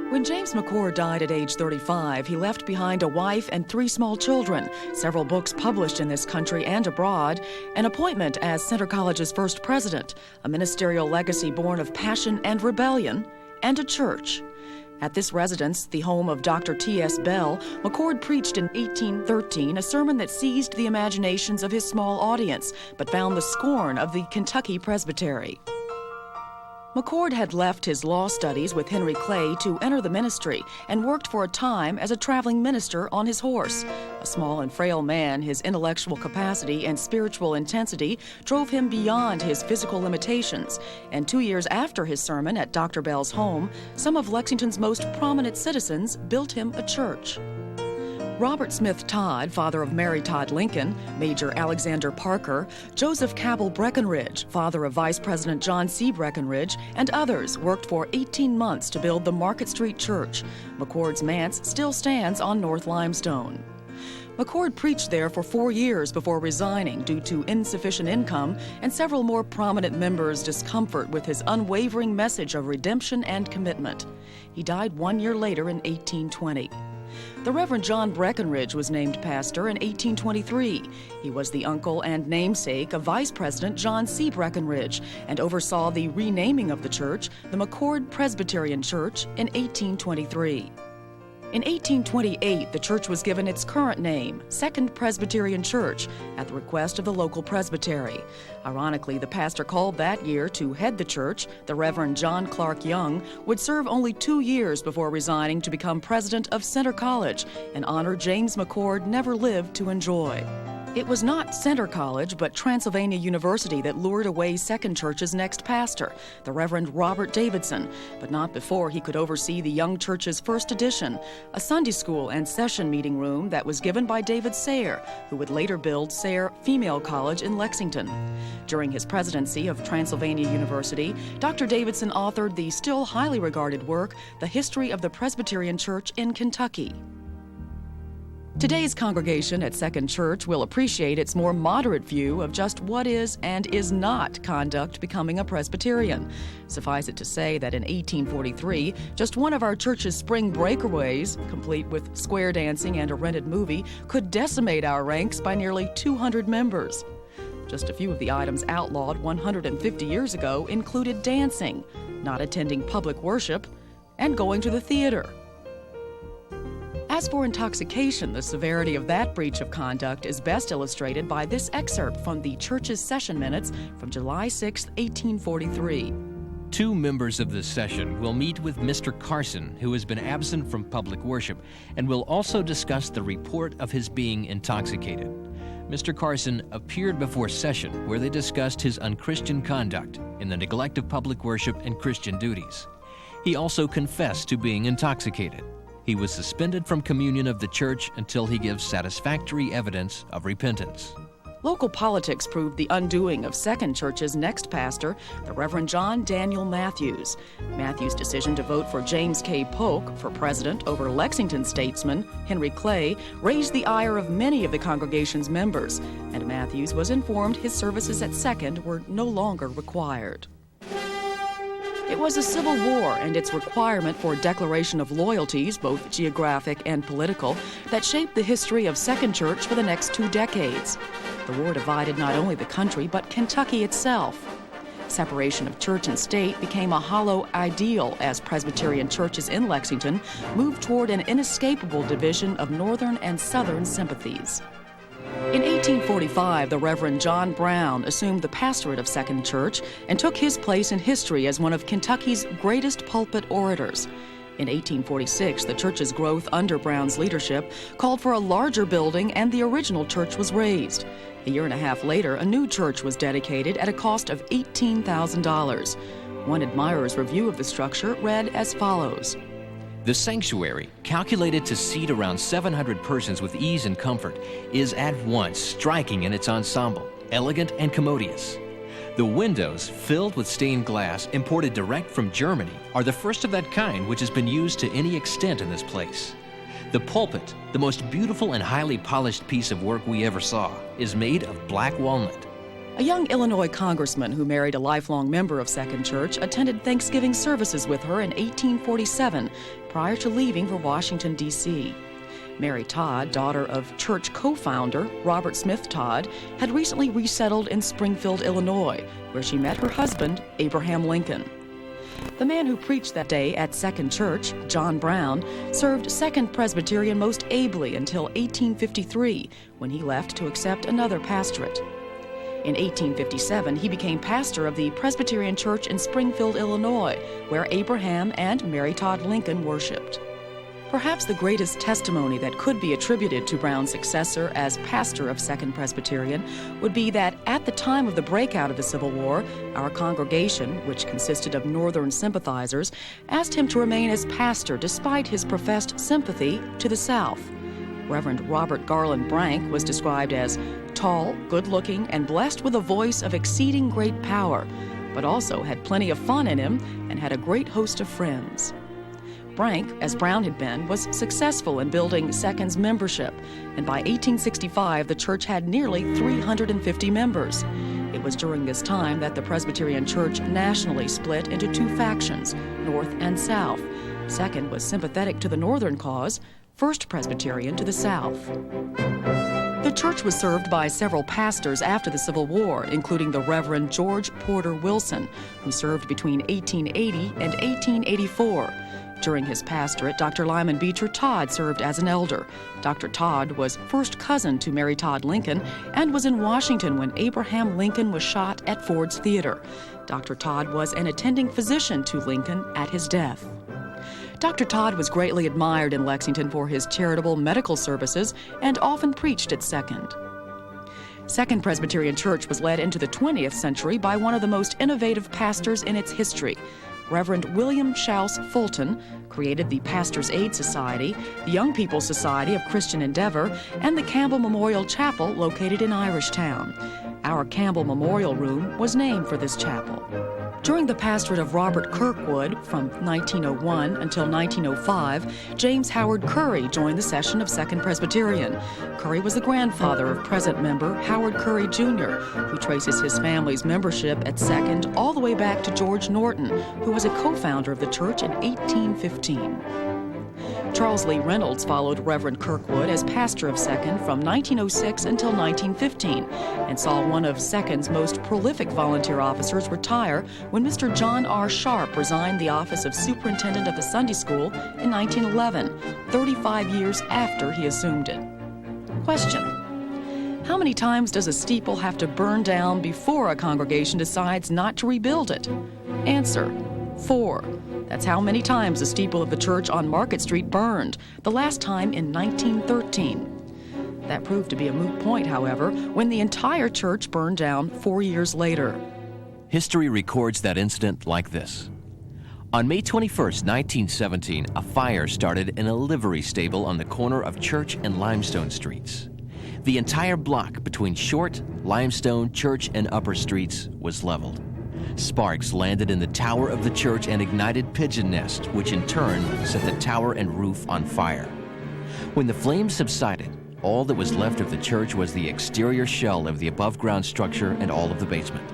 When James McCord died at age 35, he left behind a wife and 3 small children, several books published in this country and abroad, an appointment as Center College's first president, a ministerial legacy born of passion and rebellion, and a church. At this residence, the home of Dr. T.S. Bell, McCord preached in 1813 a sermon that seized the imaginations of his small audience, but found the scorn of the Kentucky Presbytery. McCord had left his law studies with Henry Clay to enter the ministry and worked for a time as a traveling minister on his horse. A small and frail man, his intellectual capacity and spiritual intensity drove him beyond his physical limitations, and 2 years after his sermon at Dr. Bell's home, some of Lexington's most prominent citizens built him a church. Robert Smith Todd, father of Mary Todd Lincoln, Major Alexander Parker, Joseph Cabell Breckinridge, father of Vice President John C. Breckinridge, and others worked for 18 months to build the Market Street Church. McCord's manse still stands on North Limestone. McCord preached there for 4 years before resigning due to insufficient income and several more prominent members' discomfort with his unwavering message of redemption and commitment. He died 1 year later in 1820. The Reverend John Breckinridge was named pastor in 1823. He was the uncle and namesake of Vice President John C. Breckinridge and oversaw the renaming of the church, the McCord Presbyterian Church, in 1823. In 1828, the church was given its current name, 2nd Presbyterian Church, at the request of the local presbytery. Ironically, the pastor called that year to head the church, the Reverend John Clark Young, would serve only 2 years before resigning to become president of Center College, an honor James McCord never lived to enjoy. It was not Center College, but Transylvania University that lured away 2nd Church's next pastor, the Reverend Robert Davidson, but not before he could oversee the young church's first edition, a Sunday school and session meeting room that was given by David Sayre, who would later build Sayre Female College in Lexington. During his presidency of Transylvania University, Dr. Davidson authored the still highly regarded work, The History of the Presbyterian Church in Kentucky. Today's congregation at 2nd Church will appreciate its more moderate view of just what is and is not conduct becoming a Presbyterian. Suffice it to say that in 1843, just one of our church's spring breakaways, complete with square dancing and a rented movie, could decimate our ranks by nearly 200 members. Just a few of the items outlawed 150 years ago included dancing, not attending public worship, and going to the theater. As for intoxication, the severity of that breach of conduct is best illustrated by this excerpt from the church's session minutes from July 6, 1843. 2 members of this session will meet with Mr. Carson, who has been absent from public worship, and will also discuss the report of his being intoxicated. Mr. Carson appeared before session where they discussed his unchristian conduct in the neglect of public worship and Christian duties. He also confessed to being intoxicated. He was suspended from communion of the church until he gives satisfactory evidence of repentance. Local politics proved the undoing of 2nd Church's next pastor, the Reverend John Daniel Matthews. Matthews' decision to vote for James K. Polk for president over Lexington statesman Henry Clay raised the ire of many of the congregation's members, and Matthews was informed his services at 2nd were no longer required. It was a civil war and its requirement for declaration of loyalties, both geographic and political, that shaped the history of 2nd Church for the next 2 decades. The war divided not only the country, but Kentucky itself. Separation of church and state became a hollow ideal as Presbyterian churches in Lexington moved toward an inescapable division of northern and southern sympathies. In 1845, the Reverend John Brown assumed the pastorate of 2nd Church and took his place in history as one of Kentucky's greatest pulpit orators. In 1846, the church's growth under Brown's leadership called for a larger building, and the original church was razed. A year and a half later, a new church was dedicated at a cost of $18,000. One admirer's review of the structure read as follows. The sanctuary, calculated to seat around 700 persons with ease and comfort, is at once striking in its ensemble, elegant and commodious. The windows, filled with stained glass imported direct from Germany, are the first of that kind which has been used to any extent in this place. The pulpit, the most beautiful and highly polished piece of work we ever saw, is made of black walnut. A young Illinois congressman who married a lifelong member of Second Church attended Thanksgiving services with her in 1847 prior to leaving for Washington, D.C. Mary Todd, daughter of church co-founder Robert Smith Todd, had recently resettled in Springfield, Illinois, where she met her husband, Abraham Lincoln. The man who preached that day at Second Church, John Brown, served Second Presbyterian most ably until 1853, when he left to accept another pastorate. In 1857, he became pastor of the Presbyterian Church in Springfield, Illinois, where Abraham and Mary Todd Lincoln worshiped. Perhaps the greatest testimony that could be attributed to Brown's successor as pastor of Second Presbyterian would be that at the time of the breakout of the Civil War, our congregation, which consisted of Northern sympathizers, asked him to remain as pastor despite his professed sympathy to the South. Reverend Robert Garland Brank was described as tall, good-looking, and blessed with a voice of exceeding great power, but also had plenty of fun in him and had a great host of friends. Brank, as Brown had been, was successful in building Second's membership, and by 1865 the church had nearly 350 members. It was during this time that the Presbyterian Church nationally split into two factions, North and South. Second was sympathetic to the Northern cause, First Presbyterian to the South. The church was served by several pastors after the Civil War, including the Reverend George Porter Wilson, who served between 1880 and 1884. During his pastorate, Dr. Lyman Beecher Todd served as an elder. Dr. Todd was first cousin to Mary Todd Lincoln and was in Washington when Abraham Lincoln was shot at Ford's Theater. Dr. Todd was an attending physician to Lincoln at his death. Dr. Todd was greatly admired in Lexington for his charitable medical services and often preached at Second. Second Presbyterian Church was led into the 20th century by one of the most innovative pastors in its history. Reverend William Shouse Fulton created the Pastor's Aid Society, the Young People's Society of Christian Endeavor, and the Campbell Memorial Chapel located in Irishtown. Our Campbell Memorial Room was named for this chapel. During the pastorate of Robert Kirkwood from 1901 until 1905, James Howard Curry joined the session of Second Presbyterian. Curry was the grandfather of present member Howard Curry Jr., who traces his family's membership at Second all the way back to George Norton, who was a co-founder of the church in 1815. Charles Lee Reynolds followed Reverend Kirkwood as pastor of Second from 1906 until 1915 and saw one of Second's most prolific volunteer officers retire when Mr. John R. Sharp resigned the office of superintendent of the Sunday school in 1911, 35 years after he assumed it. Question: how many times does a steeple have to burn down before a congregation decides not to rebuild it? Answer: 4. That's how many times the steeple of the church on Market Street burned, the last time in 1913. That proved to be a moot point, however, when the entire church burned down 4 years later. History records that incident like this. On May 21, 1917, a fire started in a livery stable on the corner of Church and Limestone Streets. The entire block between Short, Limestone, Church, and Upper Streets was leveled. Sparks landed in the tower of the church and ignited pigeon nests, which in turn set the tower and roof on fire. When the flames subsided, all that was left of the church was the exterior shell of the above-ground structure and all of the basement.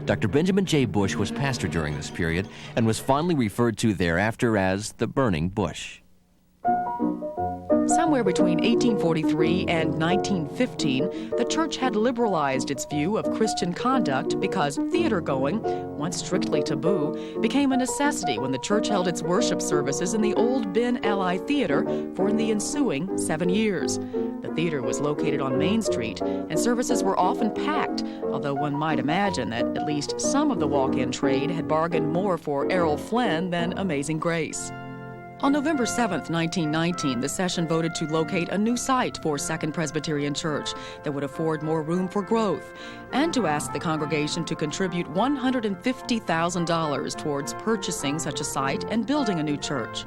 Dr. Benjamin J. Bush was pastor during this period and was fondly referred to thereafter as the Burning Bush. Somewhere between 1843 and 1915, the church had liberalized its view of Christian conduct because theater-going, once strictly taboo, became a necessity when the church held its worship services in the old Ben Ally Theater for the ensuing 7 years. The theater was located on Main Street, and services were often packed, although one might imagine that at least some of the walk-in trade had bargained more for Errol Flynn than Amazing Grace. On November 7, 1919, the session voted to locate a new site for Second Presbyterian Church that would afford more room for growth, and to ask the congregation to contribute $150,000 towards purchasing such a site and building a new church.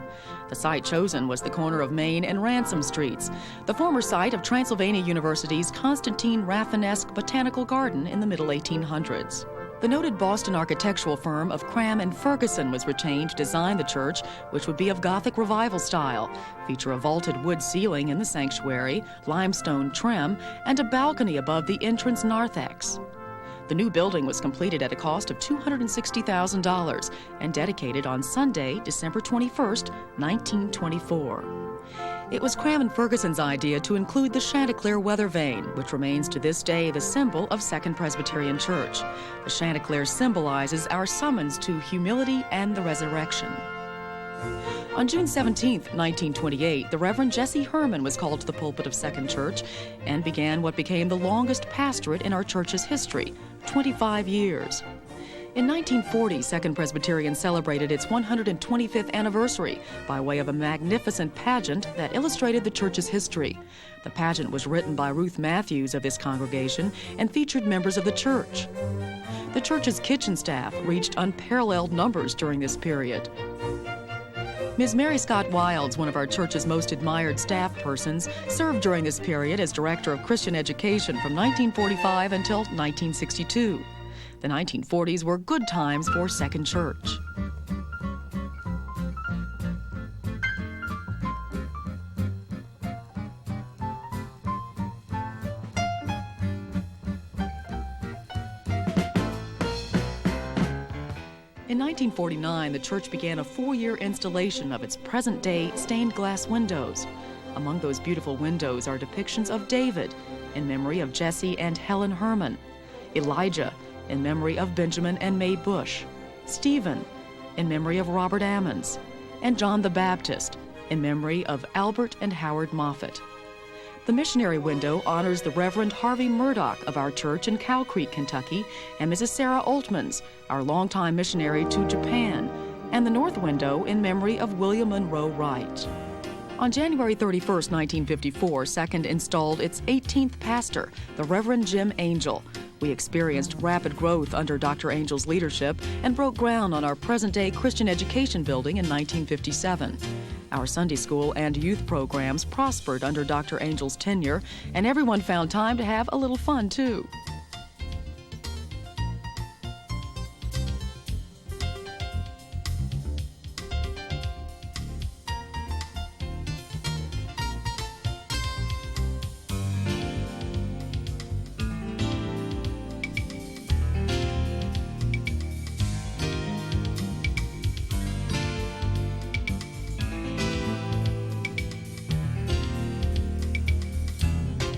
The site chosen was the corner of Main and Ransom Streets, the former site of Transylvania University's Constantine Rafinesque Botanical Garden in the middle 1800s. The noted Boston architectural firm of Cram and Ferguson was retained to design the church, which would be of Gothic Revival style, feature a vaulted wood ceiling in the sanctuary, limestone trim, and a balcony above the entrance narthex. The new building was completed at a cost of $260,000 and dedicated on Sunday, December 21st, 1924. It was Cram & Ferguson's idea to include the Chanticleer weather vane, which remains to this day the symbol of Second Presbyterian Church. The Chanticleer symbolizes our summons to humility and the resurrection. On June 17, 1928, the Reverend Jesse Herman was called to the pulpit of Second Church and began what became the longest pastorate in our church's history, 25 years. In 1940, Second Presbyterian celebrated its 125th anniversary by way of a magnificent pageant that illustrated the church's history. The pageant was written by Ruth Matthews of this congregation and featured members of the church. The church's kitchen staff reached unparalleled numbers during this period. Ms. Mary Scott Wilds, one of our church's most admired staff persons, served during this period as Director of Christian Education from 1945 until 1962. The 1940s were good times for Second Church. In 1949, the church began a 4-year installation of its present-day stained glass windows. Among those beautiful windows are depictions of David, in memory of Jesse and Helen Herman, Elijah, in memory of Benjamin and Mae Bush, Stephen, in memory of Robert Ammons, and John the Baptist, in memory of Albert and Howard Moffett. The missionary window honors the Reverend Harvey Murdoch of our church in Cow Creek, Kentucky, and Mrs. Sarah Oltmans, our longtime missionary to Japan, and the north window in memory of William Monroe Wright. On January 31, 1954, Second installed its 18th pastor, the Reverend Jim Angel. We experienced rapid growth under Dr. Angel's leadership and broke ground on our present-day Christian education building in 1957. Our Sunday school and youth programs prospered under Dr. Angel's tenure, and everyone found time to have a little fun, too.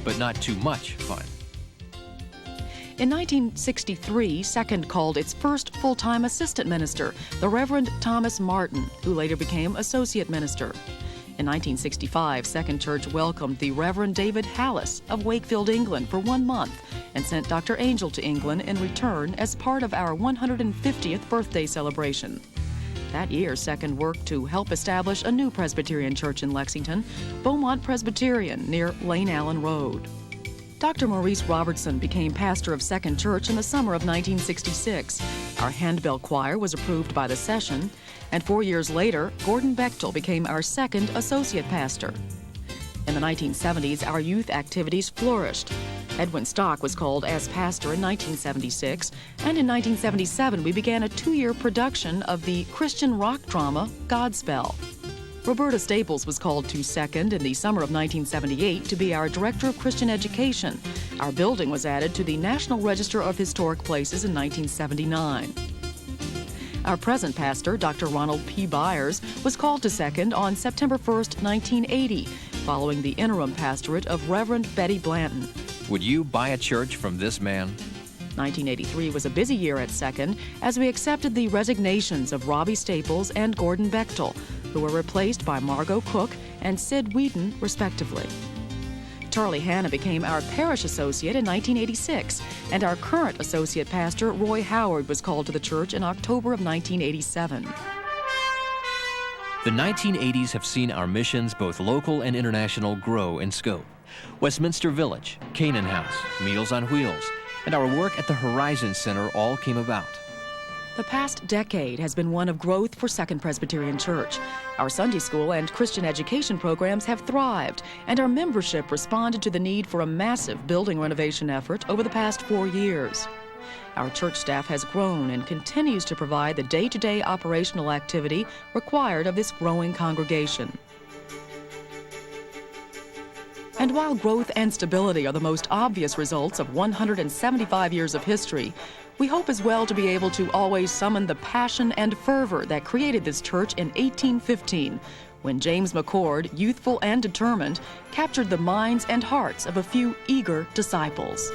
But not too much fun. In 1963, Second called its first full-time assistant minister, the Reverend Thomas Martin, who later became associate minister. In 1965, Second Church welcomed the Reverend David Hallis of Wakefield, England, for 1 month and sent Dr. Angel to England in return as part of our 150th birthday celebration. That year, Second worked to help establish a new Presbyterian church in Lexington, Beaumont Presbyterian, near Lane Allen Road. Dr. Maurice Robertson became pastor of Second Church in the summer of 1966. Our handbell choir was approved by the session, and 4 years later, Gordon Bechtel became our second associate pastor. In the 1970s, our youth activities flourished. Edwin Stock was called as pastor in 1976, and in 1977 we began a 2-year production of the Christian rock drama Godspell. Roberta Staples was called to Second in the summer of 1978 to be our Director of Christian Education. Our building was added to the National Register of Historic Places in 1979. Our present pastor, Dr. Ronald P. Byers, was called to Second on September 1st, 1980, following the interim pastorate of Reverend Betty Blanton. Would you buy a church from this man? 1983 was a busy year at Second as we accepted the resignations of Robbie Staples and Gordon Bechtel, who were replaced by Margot Cook and Sid Wheaton, respectively. Charlie Hanna became our parish associate in 1986, and our current associate pastor, Roy Howard, was called to the church in October of 1987. The 1980s have seen our missions, both local and international, grow in scope. Westminster Village, Canaan House, Meals on Wheels, and our work at the Horizon Center all came about. The past decade has been one of growth for Second Presbyterian Church. Our Sunday school and Christian education programs have thrived, and our membership responded to the need for a massive building renovation effort over the past 4 years. Our church staff has grown and continues to provide the day-to-day operational activity required of this growing congregation. And while growth and stability are the most obvious results of 175 years of history, we hope as well to be able to always summon the passion and fervor that created this church in 1815, when James McCord, youthful and determined, captured the minds and hearts of a few eager disciples.